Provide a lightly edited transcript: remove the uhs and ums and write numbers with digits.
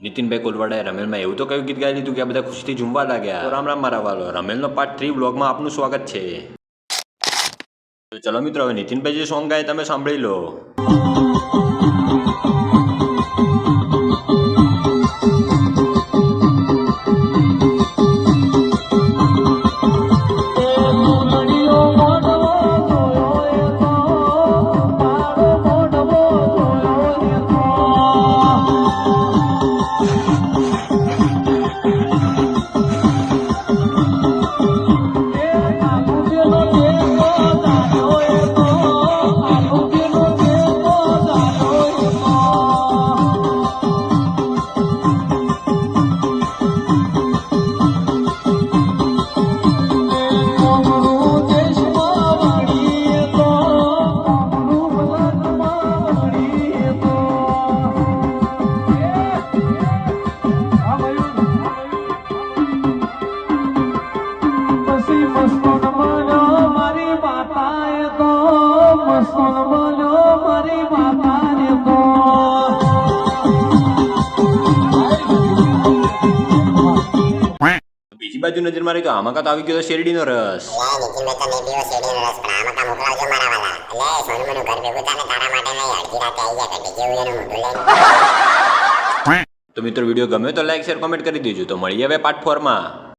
નીતિનભાઈ કોલવાડાએ રમેલમાં એવું તો કયું ગીત ગાઈ લીધું કે આ બધા ખુશીથી ઝૂમવા લાગ્યા? તો રામ રામ મારા વાલો, રમેલનો પાર્ટ 3 વ્લોગમાં આપનું સ્વાગત છે. તો ચલો મિત્રો, હવે નીતિનભાઈ જે સોંગ ગાય તમે સાંભળી લો. બીજી બાજુ નજર મારી તો આમાં કાં તો આવી ગયો શેરડીનો રસ. તો મિત્રો, વિડીયો ગમે તો લાઈક શેર કોમેન્ટ કરી દેજો. તો મળીએ હવે પાર્ટ 4 માં.